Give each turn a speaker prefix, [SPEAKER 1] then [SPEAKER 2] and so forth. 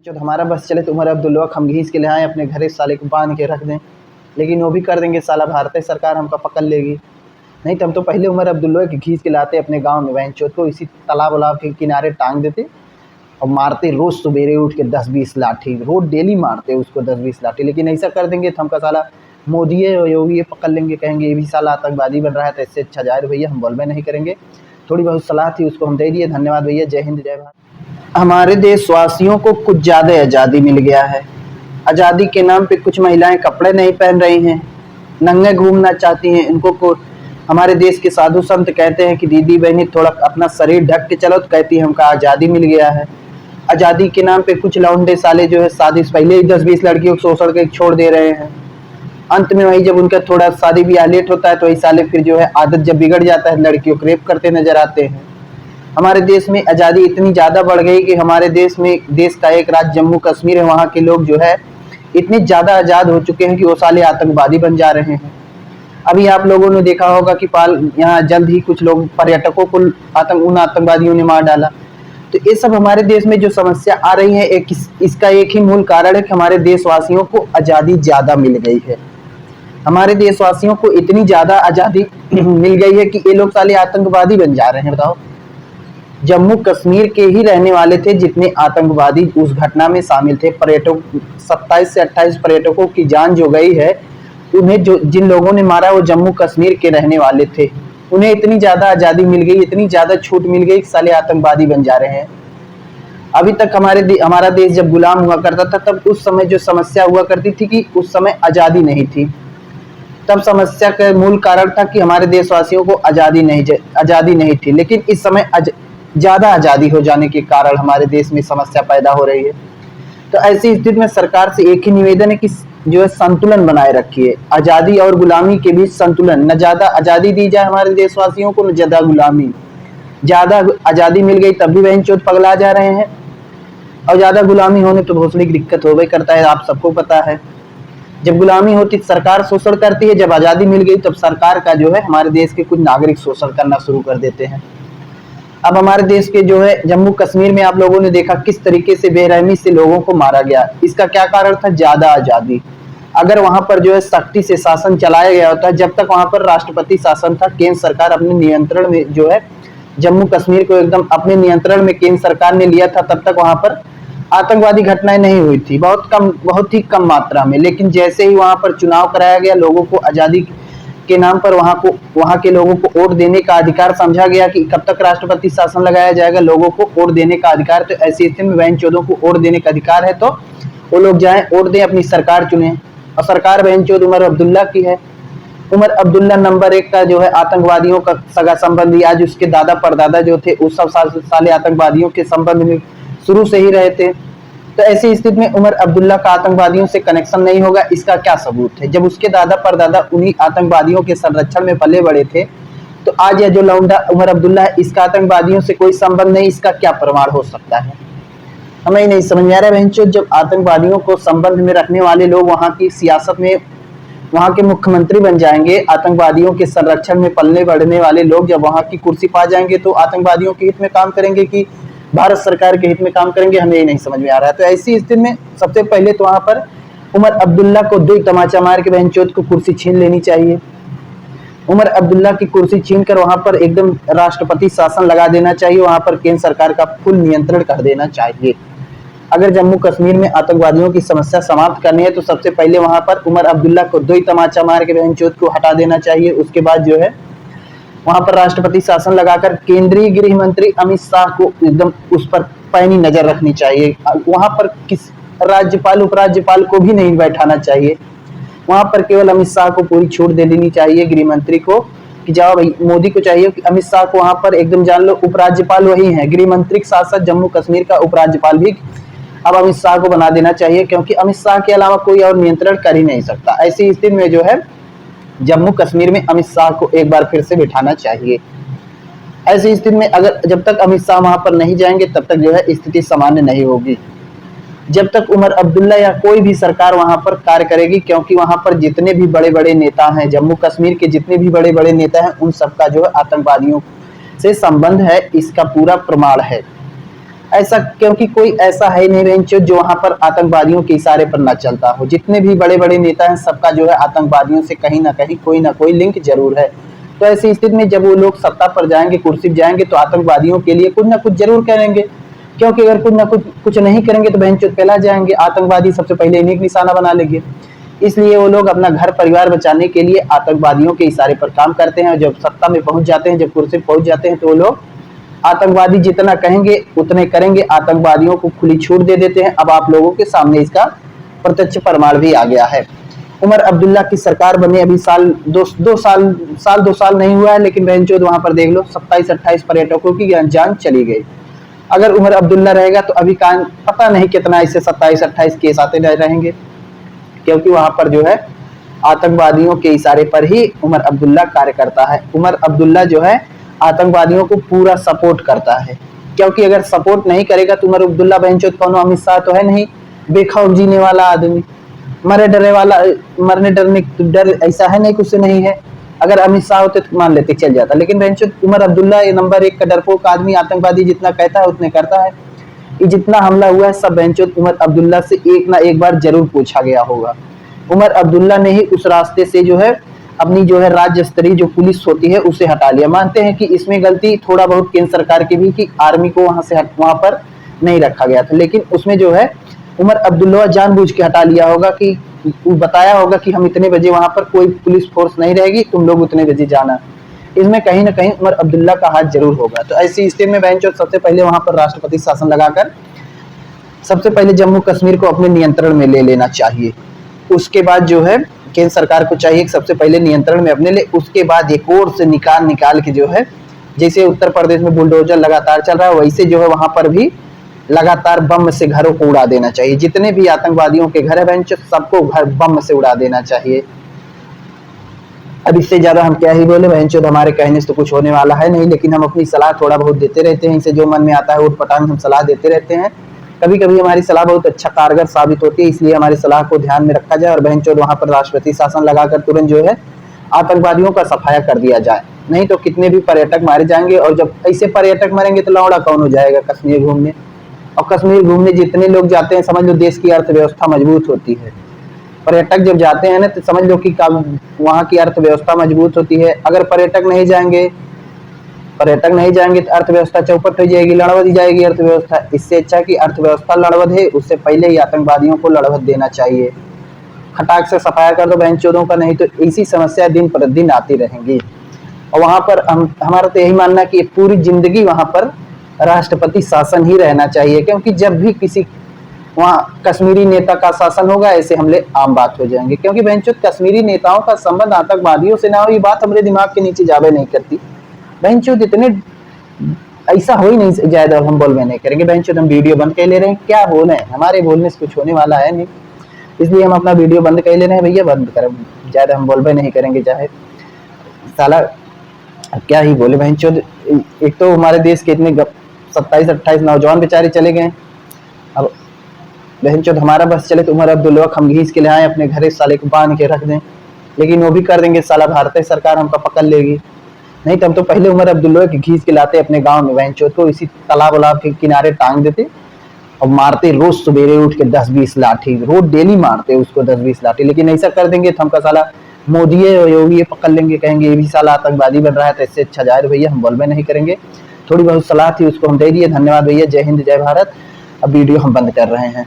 [SPEAKER 1] जब हमारा बस चले तो उमर अब्दुल्ला हम घींच के ले आए अपने घरे साले को बांध के रख दें, लेकिन वो भी कर देंगे साला भारतीय सरकार हमको पकड़ लेगी। नहीं तो हम तो पहले उमर अब्दुल्ला की खींच के लाते अपने गांव में बहन चोद को इसी तालाब वालाब के किनारे टांग देते और मारते रोज़ सवेरे उठ के 10-20 लाठी, रोज डेली मारते उसको 10-20 लाठी। लेकिन ऐसा कर देंगे तो हमका साला मोदी है और योगी पकड़ लेंगे, कहेंगे ये भी साला आतंकवादी बन रहा है। तो इससे अच्छा जाहिर भैया हम बोलबे नहीं करेंगे। थोड़ी बहुत सलाह थी उसको हम दे दिए। धन्यवाद भैया। जय हिंद जय भारत। हमारे देशवासियों को कुछ ज़्यादा आज़ादी मिल गया है। आज़ादी के नाम पे कुछ महिलाएं कपड़े नहीं पहन रही हैं, नंगे घूमना चाहती हैं। इनको हमारे देश के साधु संत कहते हैं कि दीदी बहनी थोड़ा अपना शरीर ढक के चलो, तो कहती है हमका आज़ादी मिल गया है। आज़ादी के नाम पे कुछ लौंडे साले जो है शादी से पहले ही 10-20 लड़कियों को शोषण के छोड़ दे रहे हैं। अंत में वही जब उनका थोड़ा शादी ब्याह लेट होता है तो वही साले फिर जो है आदत जब बिगड़ जाता है लड़कियों को रेप करते नजर आते हैं। हमारे देश में आज़ादी इतनी ज़्यादा बढ़ गई कि हमारे देश में देश का एक राज्य जम्मू कश्मीर है, वहाँ के लोग जो है इतने ज़्यादा आज़ाद हो चुके हैं कि वो साले आतंकवादी बन जा रहे हैं। अभी आप लोगों ने देखा होगा कि यहाँ जल्द ही कुछ लोग पर्यटकों को उन आतंकवादियों ने मार डाला। तो ये सब हमारे देश में जो समस्या आ रही है इसका एक ही मूल कारण है कि हमारे देशवासियों को आज़ादी ज़्यादा मिल गई है। हमारे देशवासियों को इतनी ज़्यादा आज़ादी मिल गई है कि ये लोग साले आतंकवादी बन जा रहे हैं। बताओ, जम्मू कश्मीर के ही रहने वाले थे जितने आतंकवादी उस घटना में शामिल थे। पर्यटक 27 से 28 पर्यटकों की जान जो गई है, उन्हें जो जिन लोगों ने मारा वो जम्मू कश्मीर के रहने वाले थे। उन्हें इतनी ज़्यादा आज़ादी मिल गई, इतनी ज़्यादा छूट मिल गई कि साले आतंकवादी बन जा रहे हैं। अभी तक हमारा देश जब गुलाम हुआ करता था तब उस समय जो समस्या हुआ करती थी कि उस समय आज़ादी नहीं थी। तब समस्या का मूल कारण था कि हमारे देशवासियों को आज़ादी नहीं थी। लेकिन इस समय ज़्यादा आज़ादी हो जाने के कारण हमारे देश में समस्या पैदा हो रही है। तो ऐसी स्थिति में सरकार से एक ही निवेदन है कि जो है संतुलन बनाए रखिए। आज़ादी और गुलामी के बीच संतुलन, न ज़्यादा आज़ादी दी जाए हमारे देशवासियों को, न ज़्यादा गुलामी। ज़्यादा आज़ादी मिल गई तब भी बहन चोद पगला जा रहे हैं, और ज़्यादा गुलामी होने तो भोसड़ी की दिक्कत हो गई करता है, आप सबको पता है। जब गुलामी होती सरकार शोषण करती है, जब आज़ादी मिल गई तब सरकार का जो है हमारे देश के कुछ नागरिक शोषण करना शुरू कर देते हैं। अब हमारे देश के जो है जम्मू कश्मीर में आप लोगों ने देखा किस तरीके से बेरहमी से लोगों को मारा गया। इसका क्या कारण था? ज़्यादा आज़ादी। अगर वहां पर जो है सख्ती से शासन चलाया गया होता, जब तक वहां पर राष्ट्रपति शासन था, केंद्र सरकार अपने नियंत्रण में जो है जम्मू कश्मीर को एकदम अपने नियंत्रण में केंद्र सरकार ने लिया था, तब तक वहां पर आतंकवादी घटनाएं नहीं हुई थी, बहुत ही कम मात्रा में। लेकिन जैसे ही वहां पर चुनाव कराया गया, लोगों को आज़ादी के नाम पर वहां के लोगों को वोट देने का अधिकार समझा गया कि कब तक राष्ट्रपति शासन लगाया जाएगा, लोगों को वोट देने का अधिकार। तो ऐसी स्थिति में बहन चोदों को वोट देने का अधिकार है तो वो लोग जाएं वोट दें, अपनी सरकार चुने। और सरकार बहन चोद उमर अब्दुल्ला की है। उमर अब्दुल्ला नंबर 1 का जो है आतंकवादियों का सगा संबंधी। आज उसके दादा परदादा जो थे उस सब साले आतंकवादियों के संबंध में शुरू से ही रहे थे। तो ऐसी स्थिति में उमर अब्दुल्ला का आतंकवादियों से कनेक्शन नहीं होगा, इसका क्या सबूत है? जब उसके दादा परदादा उन्हीं आतंकवादियों के संरक्षण में पले बड़े थे, तो आज यह जो लौंडा उमर अब्दुल्ला है इसका आतंकवादियों से कोई संबंध नहीं, इसका क्या प्रमाण हो सकता है? हमें नहीं समझ में आ रहा है। जब आतंकवादियों को संबंध में रखने वाले लोग वहां की सियासत में वहां के मुख्यमंत्री बन जाएंगे, आतंकवादियों के संरक्षण में पलने बढ़ने वाले लोग जब वहां की कुर्सी पा जाएंगे तो आतंकवादियों के हित में काम करेंगे कि भारत सरकार के हित में काम करेंगे, हमें ये नहीं समझ में आ रहा है। तो ऐसी स्थिति में सबसे पहले तो वहां पर उमर अब्दुल्ला को 2 तमाचा मार के बहनचोद को कुर्सी छीन लेनी चाहिए। उमर अब्दुल्ला की कुर्सी छीनकर वहां पर एकदम राष्ट्रपति शासन लगा देना चाहिए, वहां पर केंद्र सरकार का फुल नियंत्रण कर देना चाहिए। अगर जम्मू कश्मीर में आतंकवादियों की समस्या समाप्त करनी है तो सबसे पहले वहां पर उमर अब्दुल्ला को 2 तमाचा मार के बहनचोद को हटा देना चाहिए। उसके बाद जो है वहां पर राष्ट्रपति शासन लगाकर केंद्रीय गृह मंत्री अमित शाह को एकदम उस पर पैनी नजर रखनी चाहिए। वहां पर किस राज्यपाल उपराज्यपाल को भी नहीं बैठाना चाहिए, वहां पर केवल अमित शाह को पूरी छूट दे देनी चाहिए, गृह मंत्री को कि जाओ भाई। मोदी को चाहिए कि अमित शाह को वहां पर एकदम जान लो उपराज्यपाल वही है, गृह मंत्री के साथ साथ जम्मू कश्मीर का उपराज्यपाल भी अब अमित शाह को बना देना चाहिए, क्योंकि अमित शाह के अलावा कोई और नियंत्रण कर ही नहीं सकता। ऐसी स्थिति में जो है जम्मू कश्मीर में अमित शाह को एक बार फिर से बिठाना चाहिए। ऐसी स्थिति में अगर जब तक अमित शाह वहां पर नहीं जाएंगे तब तक जो है स्थिति सामान्य नहीं होगी, जब तक उमर अब्दुल्ला या कोई भी सरकार वहां पर कार्य करेगी। क्योंकि वहां पर जितने भी बड़े बड़े नेता हैं, जम्मू कश्मीर के जितने भी बड़े बड़े नेता हैं, उन सबका जो है आतंकवादियों से संबंध है, इसका पूरा प्रमाण है। ऐसा क्योंकि कोई ऐसा है नहीं बेंचो जो वहां पर आतंकवादियों के इशारे पर ना चलता हो। जितने भी बड़े बड़े नेता हैं सबका जो है आतंकवादियों से कहीं ना कोई लिंक जरूर है। तो ऐसी स्थिति में जब वो लोग सत्ता पर जाएंगे, कुर्सी पर जाएंगे, तो आतंकवादियों के लिए कुछ ना कुछ जरूर करेंगे, क्योंकि अगर कुछ ना कुछ नहीं करेंगे तो बेंचो फैला जाएंगे, आतंकवादी सबसे पहले इन्हीं निशाना बना लेंगे। इसलिए वो लोग अपना घर परिवार बचाने के लिए आतंकवादियों के इशारे पर काम करते हैं। और जब सत्ता में पहुंच जाते हैं, जब कुर्सी पर पहुंच जाते हैं, तो वो लोग आतंकवादी जितना कहेंगे उतने करेंगे, आतंकवादियों को खुली छूट दे देते हैं। अब आप लोगों के सामने इसका प्रत्यक्ष प्रमाण भी आ गया है। उमर अब्दुल्ला की सरकार बने अभी दो साल नहीं हुआ है, लेकिन बेंचो वहां पर देख लो 27-28 पर्यटकों की जान चली गई। अगर उमर अब्दुल्ला रहेगा तो अभी पता नहीं कितना इससे 27-28 केस आते रहेंगे, क्योंकि वहां पर जो है आतंकवादियों के इशारे पर ही उमर अब्दुल्ला कार्य करता है। उमर अब्दुल्ला जो है आतंकवादियों को पूरा सपोर्ट करता है, क्योंकि अगर सपोर्ट नहीं करेगा तो उमर अब्दुल्ला बेंचो कौन अमित शाह तो है नहीं, बेखौफ जीने वाला आदमी, मरने डरने डर ऐसा है नहीं, कुछ नहीं है। अगर अमित शाह होते तो मान लेते चल जाता, लेकिन बेंचो उमर अब्दुल्ला ये नंबर 1 का डरपोक आदमी, आतंकवादी जितना कहता है उतने करता है। ये जितना हमला हुआ है सब बेंचो उमर अब्दुल्ला से एक ना एक बार जरूर पूछा गया होगा। उमर अब्दुल्ला ने ही उस रास्ते से जो है अपनी जो है राज्य स्तरीय जो पुलिस होती है उसे हटा लिया। मानते हैं कि इसमें गलती थोड़ा बहुत केंद्र सरकार की भी, कि आर्मी को वहां पर नहीं रखा गया था, लेकिन उसमें जो है उमर अब्दुल्ला जानबूझ के हटा लिया होगा, कि बताया होगा कि हम इतने बजे वहां पर कोई पुलिस फोर्स नहीं रहेगी, तुम लोग उतने बजे जाना। इसमें कहीं ना कहीं उमर अब्दुल्ला का हाथ जरूर होगा। तो ऐसी स्थिति में बेंचो सबसे पहले वहां पर राष्ट्रपति शासन लगाकर सबसे पहले जम्मू कश्मीर को अपने नियंत्रण में ले लेना चाहिए। उसके बाद जो है केंद्र सरकार को चाहिए कि सबसे पहले नियंत्रण में अपने ले, उसके बाद एक और से निकाल के जो है, जैसे उत्तर प्रदेश में बुलडोजर लगातार चल रहा है, वैसे जो है वहां पर भी लगातार बम से घरों को उड़ा देना चाहिए। जितने भी आतंकवादियों के घर है बेंचो सबको घर बम से उड़ा देना चाहिए। अब इससे ज्यादा हम क्या ही बोले बेंचो, हमारे कहने से तो कुछ होने वाला है नहीं, लेकिन हम अपनी सलाह थोड़ा बहुत देते रहते हैं। इसे जो मन में आता है उठ पटांग हम सलाह देते रहते हैं। कभी कभी हमारी सलाह बहुत अच्छा कारगर साबित होती है, इसलिए हमारी सलाह को ध्यान में रखा जाए और बेंचो वहां पर राष्ट्रपति शासन लगाकर तुरंत जो है आतंकवादियों का सफाया कर दिया जाए। नहीं तो कितने भी पर्यटक मारे जाएंगे, और जब ऐसे पर्यटक मरेंगे तो लौड़ा कौन हो जाएगा कश्मीर घूमने। और कश्मीर घूमने जितने लोग जाते हैं समझ लो देश की अर्थव्यवस्था मजबूत होती है। पर्यटक जब जाते हैं ना तो समझ लो कि वहाँ की अर्थव्यवस्था मजबूत होती है। अगर पर्यटक नहीं जाएंगे तो अर्थव्यवस्था चौपट हो जाएगी, लड़वद ही जाएगी अर्थव्यवस्था। इससे अच्छा कि अर्थव्यवस्था लड़वद है, उससे पहले ही आतंकवादियों को लड़वद देना चाहिए। खटाक से सफाया कर दो बेंचों का, नहीं तो इसी समस्या दिन प्रतिदिन आती रहेंगी। और वहां पर हमारा तो यही मानना कि पूरी जिंदगी वहां पर राष्ट्रपति शासन ही रहना चाहिए, क्योंकि जब भी किसी वहाँ कश्मीरी नेता का शासन होगा ऐसे हमले आम बात हो जाएंगे। क्योंकि बेंचो कश्मीरी नेताओं का संबंध आतंकवादियों से ना हो, ये बात हमारे दिमाग के नीचे जावे नहीं करती। बेंचो इतने ऐसा हो ही नहीं ज्यादा हम बोलवे नहीं करेंगे। बेंचो हम वीडियो बंद कर ले रहे हैं, क्या बोले, हमारे बोलने से कुछ होने वाला है नहीं, इसलिए हम अपना वीडियो बंद कर ले रहे हैं। भैया बंद करें, ज्यादा हम बोलवे नहीं करेंगे। चाहे साला क्या ही बोले बेंचो, एक तो हमारे देश के इतने 27-28 नौजवान बेचारे चले गए। अब बेंचो हमारा बस चले तो उमर अब्दुल्ला हम घींच के ले आए अपने घरे, साले को बांध के रख दें, लेकिन वो भी कर देंगे साला भारतीय सरकार हमको पकड़ लेगी। नहीं तो हम तो पहले उमर अब्दुल्ला की घींच के लाते अपने गांव में, बेंचो को इसी तालाब वालाब के किनारे टांग देते और मारते रोज सवेरे उठ के 10-20 लाठी, रोज डेली मारते उसको 10-20 लाठी। लेकिन ऐसा कर देंगे तो हमका साला मोदी योगी पकड़ लेंगे, कहेंगे ये भी साला आतंकवादी बन रहा है। तो इससे अच्छा जाए भैया हम बोलबे नहीं करेंगे। थोड़ी बहुत सलाह थी उसको हम दे दिए। धन्यवाद भैया, जय हिंद जय भारत। अब वीडियो हम बंद कर रहे हैं।